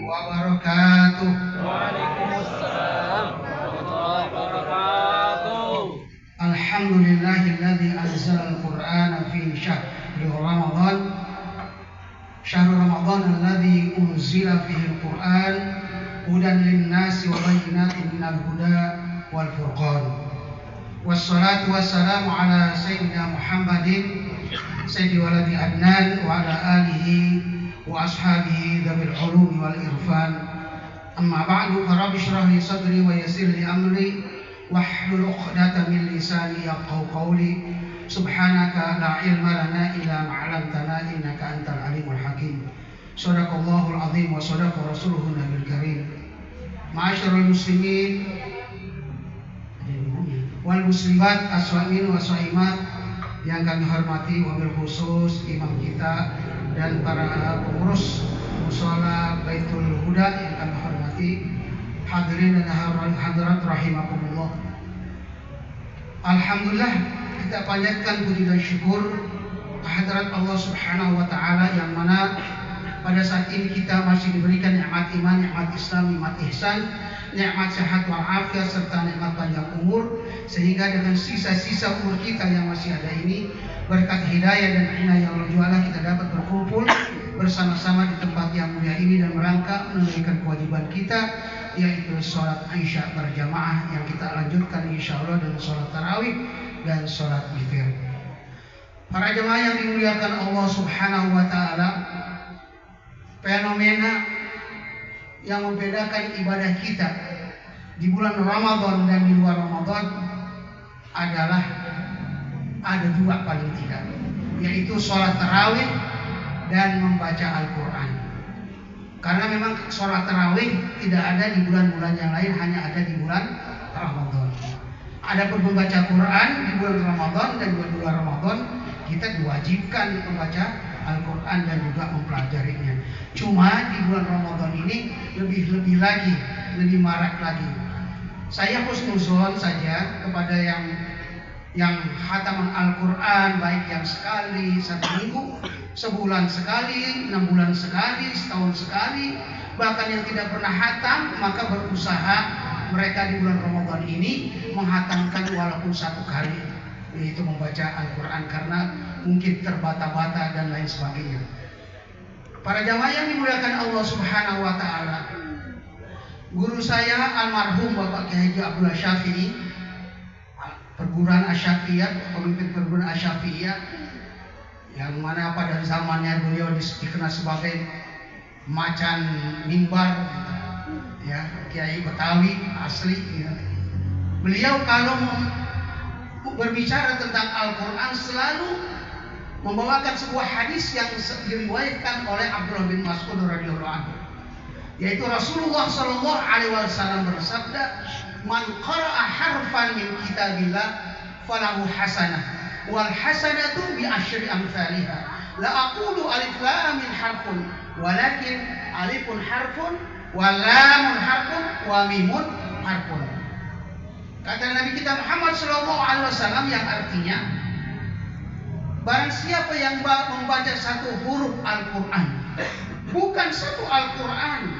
wabarakatuh. Waalaikumsalam warahmatullahi wabarakatuh. Alhamdulillahilladzi anzala al-Qur'ana fi syahri Ramadan. Syahrul Ramadan alladzi unzila fihi al-Qur'an hudan lin-nasi wa bayyinatin minal huda wal furqan. Wassalatu wassalamu ala sayyidina Muhammadin sayyidi waladi Adnan wa ala alihi wa ashabihi dhabil ulumi wal irfan. Amma ba'du, farabbi shrah li sadri wa yassir li amri wahlul 'uqdatam min lisani yafqahu qawli. Subhanaka la ilma lana illa ma 'allamtana innaka antal alimul hakim. Shadaqallahul azim wa shadaqa rasuluhun nabiyil karim. Ma'asyiral muslimin wal muslimat as-shaimin wa shaimat yang kami hormati, wabil khusus imam kita dan para pengurus mushola Baitul Huda yang kami hormati, hadirin dan hadirat rahimakumullah. Alhamdulillah, kita panjatkan puji dan syukur kehadirat Allah Subhanahu wa taala yang mana pada saat ini kita masih diberikan nikmat iman, nikmat Islam, nikmat ihsan, nikmat sehat wal afiat serta nikmat panjang umur, sehingga dengan sisa-sisa umur kita yang masih ada ini, berkat hidayah dan inayah Allah Ta'ala, kita dapat berkumpul bersama-sama di tempat yang mulia ini dan merangkak menunaikan kewajiban kita, yaitu sholat Isya berjamaah yang kita lanjutkan insya Allah dengan sholat tarawih dan sholat witir. Para jemaah yang dimuliakan Allah Subhanahu wa taala, fenomena yang membedakan ibadah kita di bulan Ramadan dan di luar Ramadan adalah ada dua paling tidak, yaitu sholat tarawih dan membaca Al-Quran. Karena memang sholat tarawih tidak ada di bulan-bulan yang lain, hanya ada di bulan Ramadan. Adapun membaca Quran di bulan Ramadan dan di bulan Ramadan kita diwajibkan membaca Al-Quran dan juga mempelajarinya. Cuma di bulan Ramadan ini lebih lagi, lebih marak lagi. Saya husnuzon saja kepada yang khataman Al-Quran, baik yang sekali satu minggu, sebulan sekali, 6 bulan sekali, setahun sekali, bahkan yang tidak pernah hatam, maka berusaha mereka di bulan Ramadan ini menghatamkan walaupun satu kali, yaitu membaca Al-Quran, karena mungkin terbata-bata dan lain sebagainya. Para jamaah yang dimuliakan Allah Subhanahu wa taala, guru saya almarhum Bapak Kiai Haji Abdullah Syafi'i, perguruan Asy-Syafi'iyah, pemimpin perguruan Asy-Syafi'iyah, yang mana pada zamannya beliau dikenal sebagai macan mimbar, ya, Kiai Betawi asli. Ya. Beliau kalau berbicara tentang Al-Quran selalu membawakan sebuah hadis yang diriwayatkan oleh Abdullah bin Mas'ud radhiyallahu anhu, yaitu Rasulullah sallallahu alaihi wasallam bersabda, "Man qara'a harfan min kitabillah falahu hasanah wal hasanatu bi asyri amsalihha. La aqulu alif lam mim harfun walakin alifun harfun wa lamun harfun wa mimun harfun." Kata Nabi kita Muhammad sallallahu alaihi wasallam, yang artinya, barang siapa yang membaca satu huruf Al-Quran, bukan satu Al-Quran,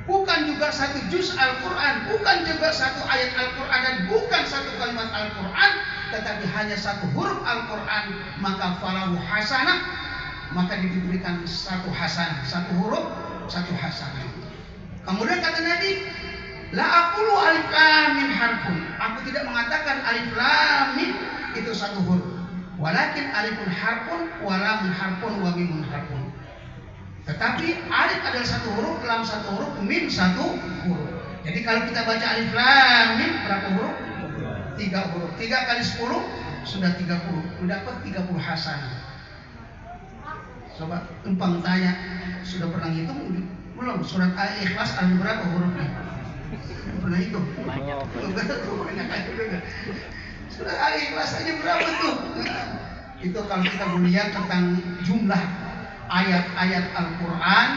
bukan juga satu juz Al-Quran, bukan juga satu ayat Al-Quran, dan bukan satu kalimat Al-Quran, tetapi hanya satu huruf Al-Quran, maka falahu hasanah, maka diberikan satu hasanah, satu huruf, satu hasanah. Kemudian kata Nabi, la aqulu alif lam mim harfun, aku tidak mengatakan alif lam mim itu satu huruf, walakin alifun harfun wa lamun harfun wa mimun harfun. Tetapi alif adalah satu huruf, lam satu huruf, mim satu huruf. Jadi kalau kita baca alif lam mim berapa huruf? 3 huruf. 3 kali 10 sudah 30. Dapat 30 hasanah. Coba tumpang tanya, sudah pernah hitung belum? Surat Al-Ikhlas ada berapa hurufnya? Pernah hitung? Banyak. Surat Al-Ikhlas aja berapa tuh? Itu kalau kita melihat tentang jumlah ayat-ayat Al-Quran,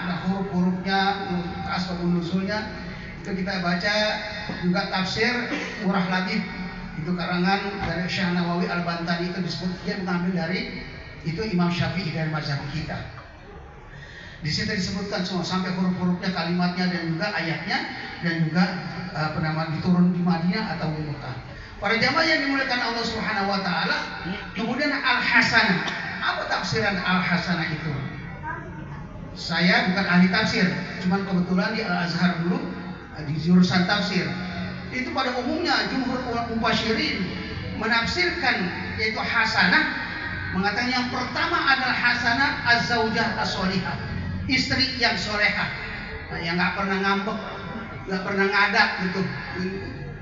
ada huruf-hurufnya, asbabun nuzulnya, itu kita baca. Juga tafsir Murah Labib, itu karangan dari Syekh Nawawi Al-Bantani, itu disebut, dia mengambil dari itu Imam Syafi'i dari mazhab kita. Di situ disebutkan semua sampai huruf-hurufnya, kalimatnya dan juga ayatnya dan juga diturun di Madinah atau di Mekah. Para jamaah yang dimuliakan Allah Subhanahu wa taala, kemudian al-hasanah. Apa tafsiran al-hasanah itu? Saya bukan ahli tafsir, cuman kebetulan di Al-Azhar dulu di jurusan tafsir. Itu pada umumnya jumhur mufassirin menafsirkan yaitu hasanah, mengatakan yang pertama adalah hasanah az-zaujah as-solihah, istri yang solehah, yang nggak pernah ngambek, nggak pernah ngadak gitu,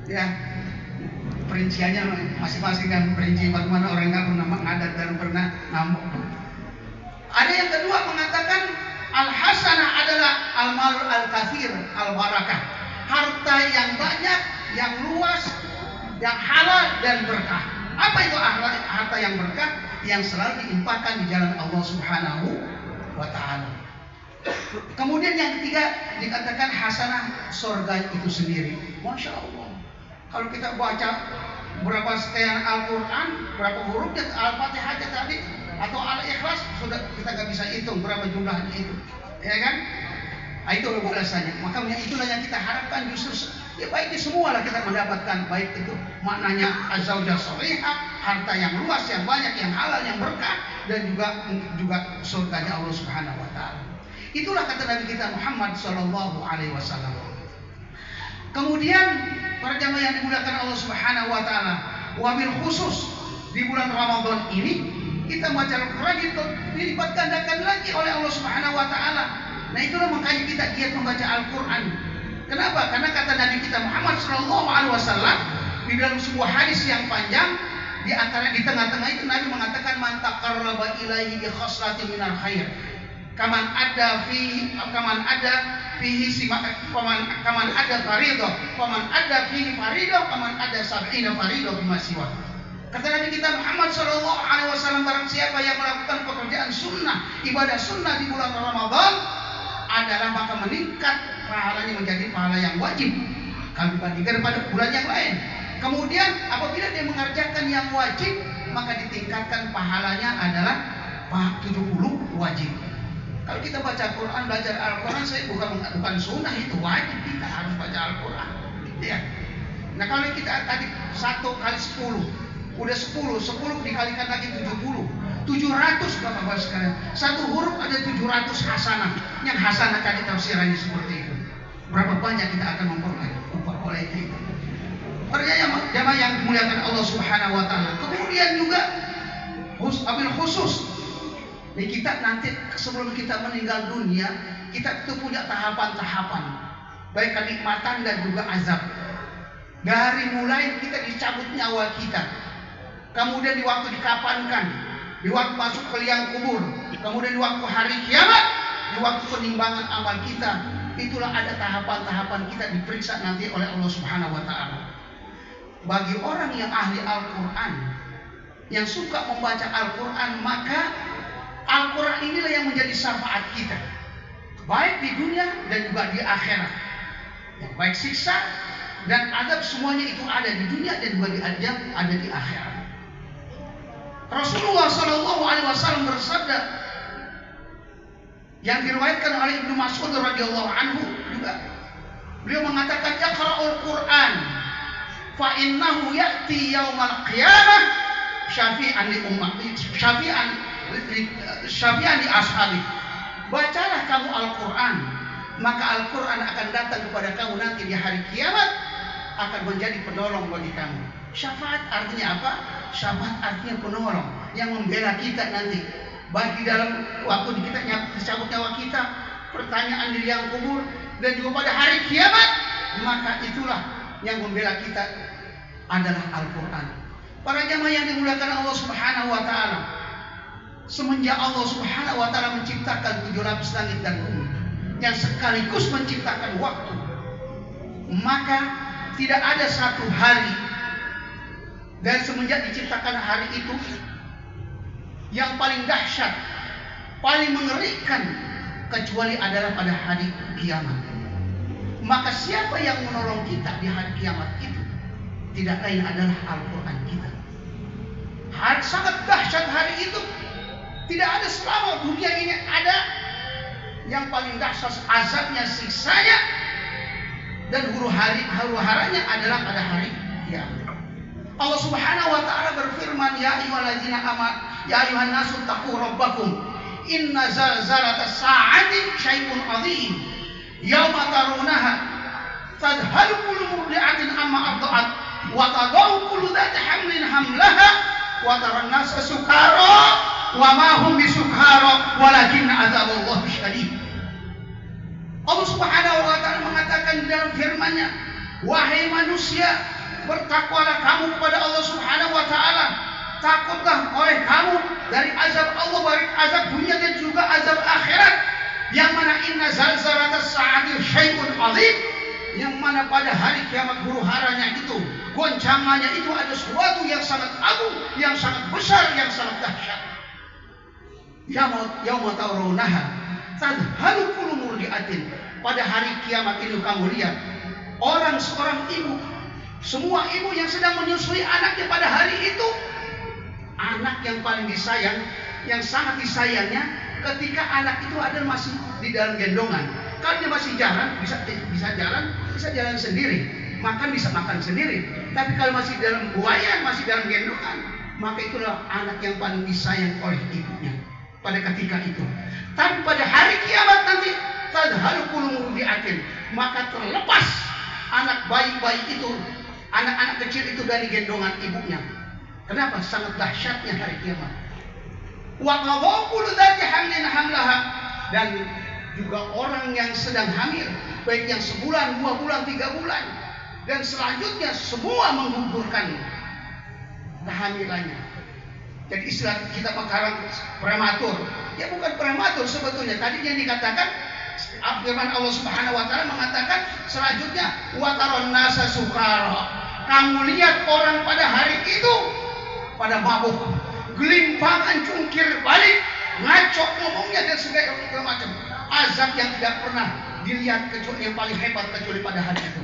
ya. Perinciannya masing-masing kan perinci bagaimana orang nggak pernah ngadat dan pernah ngambek. Ada yang kedua mengatakan al-hasanah adalah al-malul al-kathir al-barakah, harta yang banyak, yang luas, yang halal dan berkah. Apa itu harta yang berkah? Yang selalu diimpakkan di jalan Allah Subhanahu wa taala. Kemudian yang ketiga dikatakan hasanah surga itu sendiri. Masya Allah. Kalau kita baca berapa sekian Al-Quran, berapa hurufnya Al-Fatihah tadi atau Al-Ikhlas, sudah kita nggak bisa hitung berapa jumlahnya itu, ya kan? Nah, itu balasannya. Makanya itulah yang kita harapkan, justru ya baik semua lah kita mendapatkan, baik itu maknanya az-zaujah sholihah, harta yang luas, yang banyak, yang halal, yang berkah, dan juga surganya Allah Subhanahu wa taala. Itulah kata Nabi kita Muhammad sallallahu alaihi wasallam. Kemudian para jamaah yang dimuliakan Allah Subhanahu wa taala, wabil khusus di bulan Ramadan ini kita baca Al-Quran dilipat gandakan lagi oleh Allah Subhanahu wa taala. Nah, itulah makanya kita giat membaca Al-Quran. Kenapa? Karena kata Nabi kita Muhammad sallallahu alaihi wasallam di dalam sebuah hadis yang panjang, di tengah-tengah itu Nabi mengatakan man taqarraba ilaihi bi khaslatin minal khair kaman ada fihi faridah, kaman ada fihi faridah, kaman ada sab'ina faridah bima siwa. Kata Nabi kita Muhammad sallallahu alaihi wasallam, barang siapa yang melakukan pekerjaan sunnah, ibadah sunnah di bulan Ramadan adalah maka meningkat pahalanya menjadi pahala yang wajib kalau dibandingkan pada bulan yang lain. Kemudian apabila dia mengerjakan yang wajib, maka ditingkatkan pahalanya adalah 70 wajib. Kalau kita baca Al-Quran, belajar Al-Quran, saya bukan sunnah, itu wajib, kita harus baca Al-Quran, ya. Nah, kalau kita tadi 1 kali 10 udah 10 dikalikan lagi 700 Bapak-bapak sekalian. Satu huruf ada 700 hasanah. Yang hasanah tadi tafsirannya seperti itu. Berapa banyak kita akan memperoleh itu. Para jamaah yang dimuliakan Allah Subhanahu wa taala. Kemudian juga khusus nih, kita nanti sebelum kita meninggal dunia, kita itu punya tahapan-tahapan, baik kenikmatan dan juga azab. Dari mulai kita dicabut nyawa kita, kemudian di waktu dikafankan, di waktu masuk ke liang kubur, kemudian di waktu hari kiamat, di waktu penimbangan amal kita, itulah ada tahapan-tahapan kita diperiksa nanti oleh Allah Subhanahu wa taala. Bagi orang yang ahli Al-Quran, yang suka membaca Al-Quran, maka Al-Quran inilah yang menjadi syafaat kita, baik di dunia dan juga di akhirat. Baik siksa dan azab semuanya itu ada di dunia dan juga ada di akhirat. Rasulullah Shallallahu Alaihi Wasallam bersabda, yang diriwayatkan oleh Ibnu Mas'ud radhiyallahu anhu juga, beliau mengatakan, "Iqra'ul Quran, fa innahu ya'ti yaumal qiyamah syafi'an li ummati, syafi'an li ashabi." Bacalah kamu Al-Quran, maka Al-Quran akan datang kepada kamu nanti di hari kiamat, akan menjadi penolong bagi kamu. Syafaat artinya apa? Syafaat artinya penolong yang membela kita nanti, baik di dalam waktu kita dicabut nyawa kita, pertanyaan di liang kubur, dan juga pada hari kiamat. Maka itulah yang membela kita adalah Al-Quran. Para jamaah yang dimuliakan Allah Subhanahu wa taala, semenjak Allah Subhanahu wa taala menciptakan 7 lapis langit dan bumi, yang sekaligus menciptakan waktu, maka tidak ada satu hari dan semenjak diciptakan hari itu yang paling dahsyat, paling mengerikan kecuali adalah pada hari kiamat. Maka siapa yang menolong kita di hari kiamat itu? Tidak lain adalah Al-Quran kita. Sangat dahsyat hari itu. Tidak ada selama dunia ini ada yang paling dahsyat azabnya, siksanya, dan huru-haranya adalah pada hari kiamat. Allah Subhanahu wa taala berfirman, ya ayyuhalladzina amanu ya ayyuhan nasu taqu rabbakum inna zalzalatas sa'ati syai'un 'adzim yauma tarunaha tadhhalu kullu murdi'atin amma arda'at wa tadau kullu dzati hamlin hamlaha wa taran nasa sukara wa ma hum bisukara walakinna adzaballahi syadid. Allah Subhanahu wa taala mengatakan dalam firman-Nya, wahai manusia, bertakwalah kamu kepada Allah Subhanahu wa taala. Takutlah oleh kamu dari azab Allah, baik azab dunia dan juga azab akhirat. Yang mana inna zalzalatas sa'ati syai'un 'adzim, yang mana pada hari kiamat huru-haranya itu, goncangannya itu ada sesuatu yang sangat agung, yang sangat besar, yang sangat dahsyat. Yauma tarawunaha tadhhalu kullu murdi'atin. Pada hari kiamat itu kamu lihat seorang ibu, semua ibu yang sedang menyusui anaknya pada hari itu, anak yang paling disayang, yang sangat disayangnya ketika anak itu adalah masih di dalam gendongan. Kalau dia masih jalan, bisa jalan sendiri, makan bisa makan sendiri. Tapi kalau masih dalam buayan, masih dalam gendongan, maka itulah anak yang paling disayang oleh ibunya pada ketika itu. Tapi pada hari kiamat nanti, tadhhalu kullu murdi'atin, maka terlepas anak bayi-bayi itu, anak-anak kecil itu dari gendongan ibunya. Kenapa? Sangat dahsyatnya hari kiamat. Wa tadau kullu dzati hamlin hamlaha, dan juga orang yang sedang hamil, baik yang sebulan, 2 bulan, 3 bulan, dan selanjutnya semua menggugurkan kehamilannya. Jadi istilah kita sekarang prematur, ya bukan prematur sebetulnya. Tadi yang dikatakan firman Allah Subhanahu wa taala mengatakan selanjutnya wa taron nasa sukara. Kamu lihat orang pada hari itu pada mabuk, gelimpangan, cungkir balik, ngaco ngomongnya dan segala macam. Azab yang tidak pernah dilihat kecuali yang paling hebat kecuali pada hari itu.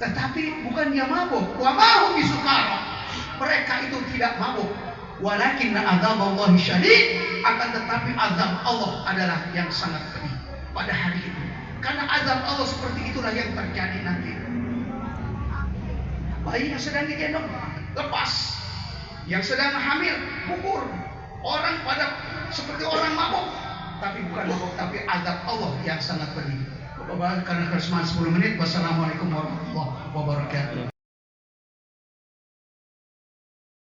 Tetapi bukan dia mabuk, wa ma hum bisukara. Mereka itu tidak mabuk. Walakinna adzaballahi syadid, akan tetapi azab Allah adalah yang sangat pedih pada hari itu. Karena azab Allah seperti itulah yang terjadi nanti. Bayi yang sedang digendong lepas, yang sedang hamil gugur, orang pada seperti orang mabuk, tapi bukan mabuk, tapi azab Allah yang sangat pedih. Bapak-bapak, karena keresahan 10 menit. Wassalamualaikum warahmatullahi wabarakatuh.